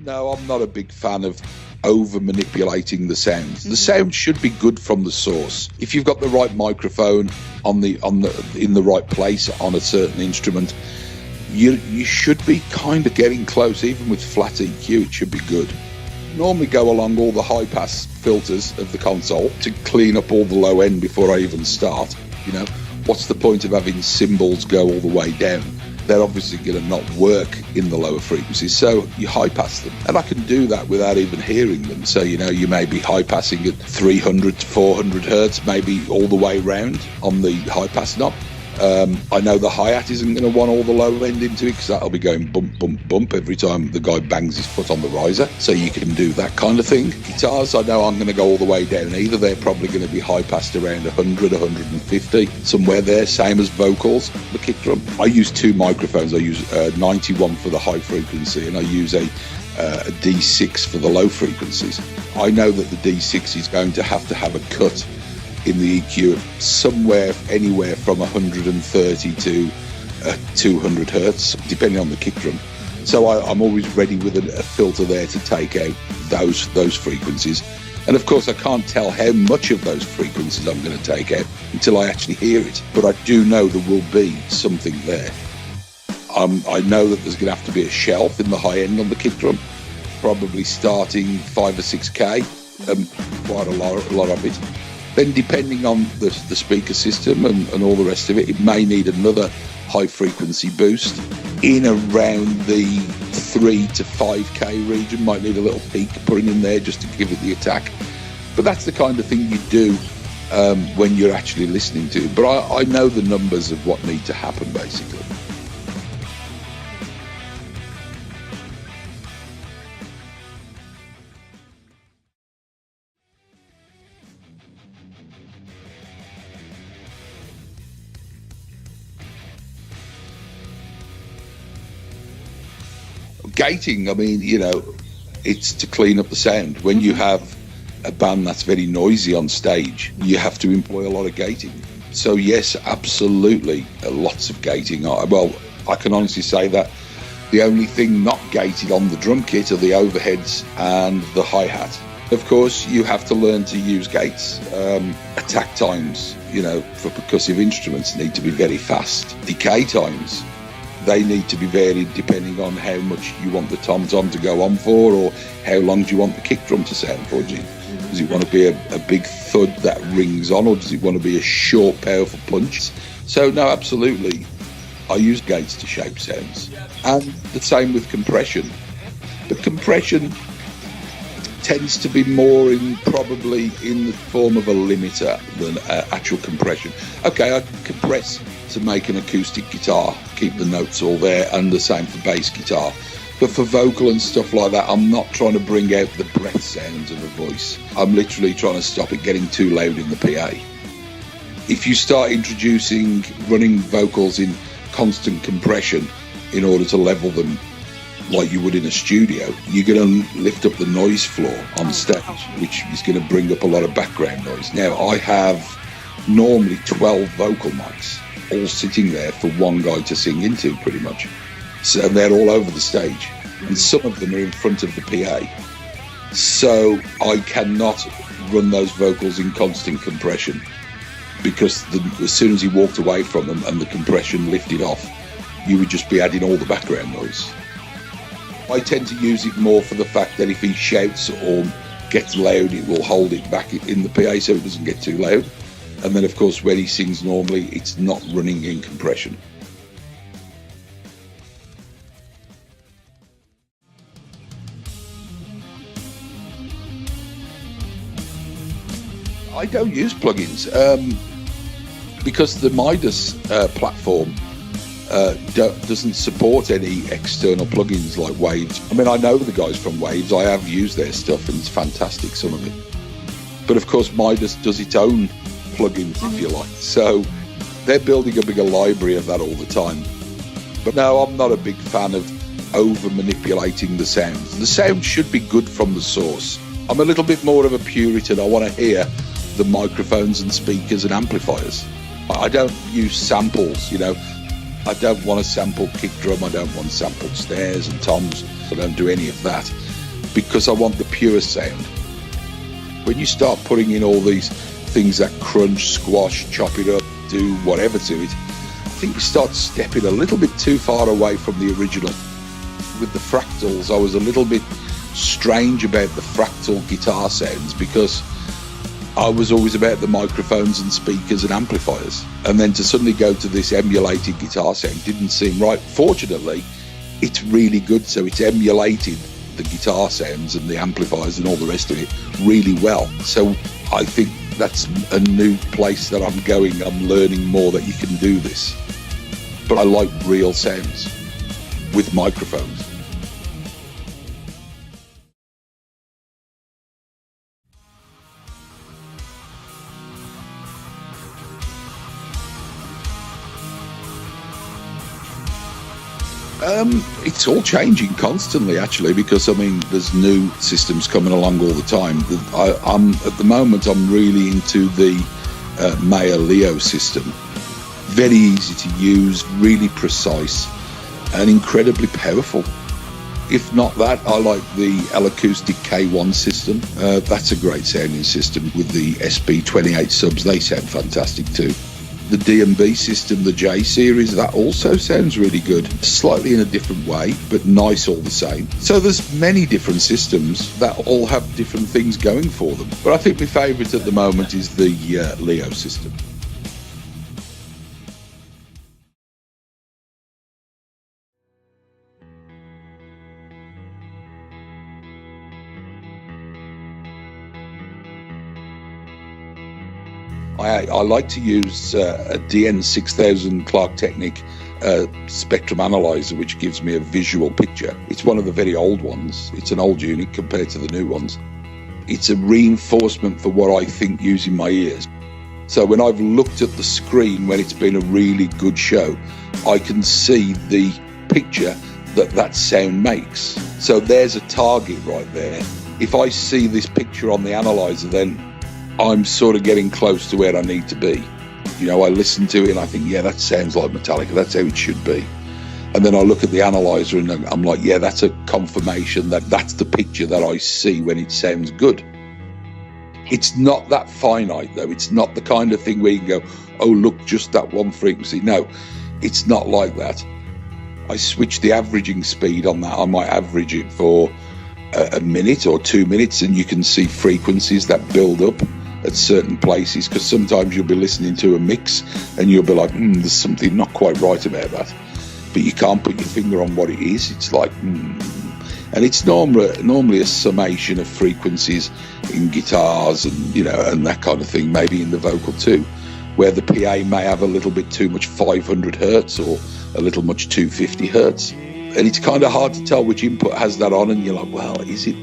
No, I'm not a big fan of over manipulating the sounds. The sound should be good from the source. If you've got the right microphone in the right place on a certain instrument, you should be kind of getting close. Even with flat EQ, it should be good. Normally go along all the high pass filters of the console to clean up all the low end before I even start. You know, what's the point of having cymbals go all the way down? They're obviously going to not work in the lower frequencies, so you high pass them. And I can do that without even hearing them. So, you know, you may be high passing at 300 to 400 hertz, maybe all the way round on the high pass knob. I know the hi-hat isn't going to want all the low end into it because that'll be going bump, bump, bump every time the guy bangs his foot on the riser. So you can do that kind of thing. Guitars, I know I'm going to go all the way down either. They're probably going to be high-passed around 100, 150, somewhere there, same as vocals, the kick drum. I use two microphones. I use 91 for the high frequency and I use a D6 for the low frequencies. I know that the D6 is going to have a cut in the EQ somewhere, anywhere from 130 to 200 hertz, depending on the kick drum. So I'm always ready with a filter there to take out those frequencies. And of course, I can't tell how much of those frequencies I'm going to take out until I actually hear it. But I do know there will be something there. I know that there's going to have to be a shelf in the high end on the kick drum, probably starting 5 or 6K, quite a lot of it. Then depending on the speaker system and all the rest of it, it may need another high frequency boost in around the 3 to 5K region. Might need a little peak putting in there just to give it the attack. But that's the kind of thing you do when you're actually listening to it. But I know the numbers of what need to happen basically. Gating, I mean, you know, it's to clean up the sound. When you have a band that's very noisy on stage, you have to employ a lot of gating. So yes, absolutely, lots of gating. Well, I can honestly say that the only thing not gated on the drum kit are the overheads and the hi-hat. Of course, you have to learn to use gates. Attack times, you know, for percussive instruments need to be very fast. Decay times, they need to be varied depending on how much you want the tom-tom to go on for, or how long do you want the kick drum to sound for. Does it want to be a big thud that rings on, or does it want to be a short, powerful punch? So no, absolutely, I use gates to shape sounds. And the same with compression. But compression tends to be more probably in the form of a limiter than actual compression. Okay, I can compress to make an acoustic guitar, keep the notes all there, and the same for bass guitar. But for vocal and stuff like that, I'm not trying to bring out the breath sounds of a voice. I'm literally trying to stop it getting too loud in the PA. If you start introducing running vocals in constant compression in order to level them like you would in a studio, you're going to lift up the noise floor on stage, which is going to bring up a lot of background noise. Now, I have normally 12 vocal mics all sitting there for one guy to sing into, pretty much. So they're all over the stage, and some of them are in front of the PA. So I cannot run those vocals in constant compression, because as soon as he walked away from them and the compression lifted off, you would just be adding all the background noise. I tend to use it more for the fact that if he shouts or gets loud, it will hold it back in the PA so it doesn't get too loud. And then, of course, when he sings normally, it's not running in compression. I don't use plugins because the Midas platform doesn't support any external plugins like Waves. I mean, I know the guys from Waves. I have used their stuff, and it's fantastic, some of it. But, of course, Midas does its own plugins, if you like, so they're building a bigger library of that all the time. But no, I'm not a big fan of over manipulating the sounds. The sound should be good from the source. I'm a little bit more of a Puritan. I want to hear the microphones and speakers and amplifiers. I don't use samples, you know. I don't want to sample kick drum, I don't want sampled snares and toms, I don't do any of that. because I want the purest sound. When you start putting in all these things that crunch, squash, chop it up, do whatever to it, I think you start stepping a little bit too far away from the original. With the fractals, I was a little bit strange about the fractal guitar sounds because I was always about the microphones and speakers and amplifiers. And then to suddenly go to this emulated guitar sound didn't seem right. Fortunately, it's really good, so it's emulated the guitar sounds and the amplifiers and all the rest of it really well. So I think that's a new place that I'm going. I'm learning more that you can do this. But I like real sounds with microphones. It's all changing constantly, actually, because I mean, there's new systems coming along all the time. At the moment, I'm really into the Maya Leo system. Very easy to use, really precise, and incredibly powerful. If not that, I like the L-Acoustic K1 system. That's a great sounding system with the SB28 subs. They sound fantastic too. The D&B system, the J series, that also sounds really good. Slightly in a different way, but nice all the same. So there's many different systems that all have different things going for them. But I think my favourite at the moment is the Leo system. I like to use a DN6000 Clark Technic spectrum analyzer, which gives me a visual picture. It's one of the very old ones. It's an old unit compared to the new ones. It's a reinforcement for what I think using my ears. So when I've looked at the screen when it's been a really good show, I can see the picture that sound makes. So there's a target right there. If I see this picture on the analyzer, then I'm sort of getting close to where I need to be. You know, I listen to it and I think, yeah, that sounds like Metallica. That's how it should be. And then I look at the analyzer and I'm like, yeah, that's a confirmation that that's the picture that I see when it sounds good. It's not that finite, though. It's not the kind of thing where you can go, oh, look, just that one frequency. No, it's not like that. I switch the averaging speed on that. I might average it for a minute or 2 minutes, and you can see frequencies that build up at certain places, because sometimes you'll be listening to a mix and you'll be like, there's something not quite right about that, but you can't put your finger on what it is. It's like, and it's normally a summation of frequencies in guitars and, you know, and that kind of thing, maybe in the vocal too, where the PA may have a little bit too much 500 hertz or a little much 250 hertz, and it's kind of hard to tell which input has that on, and you're like, well, is it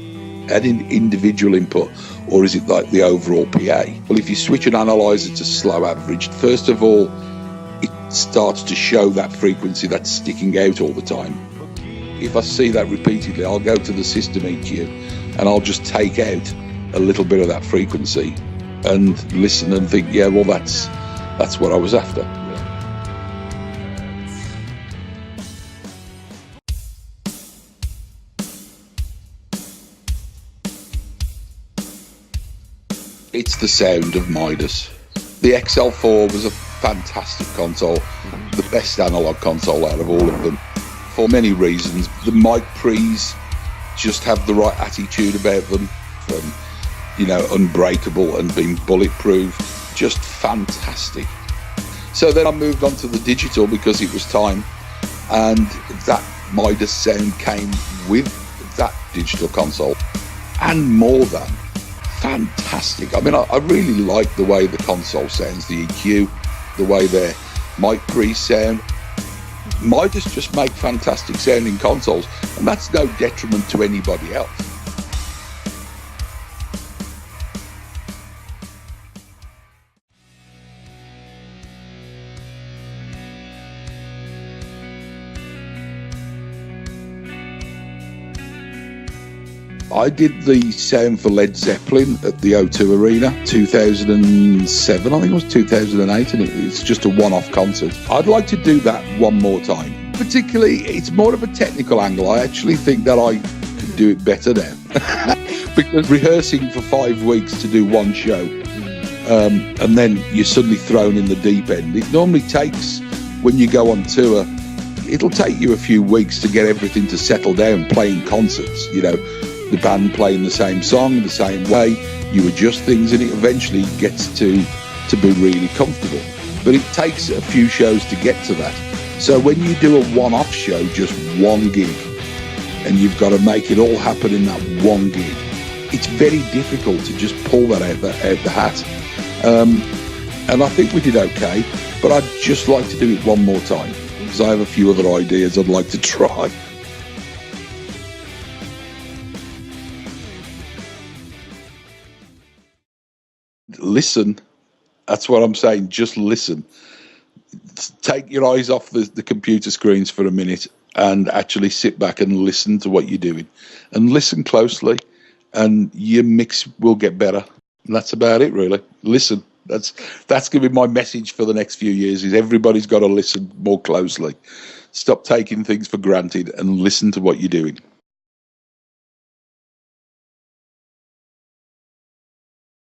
an individual input or is it like the overall PA? Well, if you switch an analyzer to slow averaged, first of all, it starts to show that frequency that's sticking out all the time. If I see that repeatedly, I'll go to the system EQ and I'll just take out a little bit of that frequency and listen and think, yeah, well, that's what I was after. It's the sound of Midas. The XL4 was a fantastic console, the best analog console out of all of them, for many reasons. The mic pre's just have the right attitude about them, from, you know, unbreakable and being bulletproof, just fantastic. So then I moved on to the digital because it was time, and that Midas sound came with that digital console, and more than fantastic. I mean, I really like the way the console sounds, the EQ, the way their mic pre sound. Midas just make fantastic sounding consoles, and that's no detriment to anybody else. I did the sound for Led Zeppelin at the O2 Arena, 2007, I think it was 2008, and it's just a one-off concert. I'd like to do that one more time. Particularly, it's more of a technical angle. I actually think that I could do it better now. Because rehearsing for 5 weeks to do one show, and then you're suddenly thrown in the deep end. It normally takes, when you go on tour, it'll take you a few weeks to get everything to settle down, playing concerts, you know, the band playing the same song the same way, you adjust things, and it eventually gets to be really comfortable. But it takes a few shows to get to that. So when you do a one-off show, just one gig, and you've got to make it all happen in that one gig, it's very difficult to just pull that out the hat. And I think we did okay, but I'd just like to do it one more time, because I have a few other ideas I'd like to try. Listen. That's what I'm saying. Just listen. Take your eyes off the computer screens for a minute and actually sit back and listen to what you're doing. And listen closely, and your mix will get better. And that's about it, really. Listen. That's going to be my message for the next few years, is everybody's got to listen more closely. Stop taking things for granted and listen to what you're doing.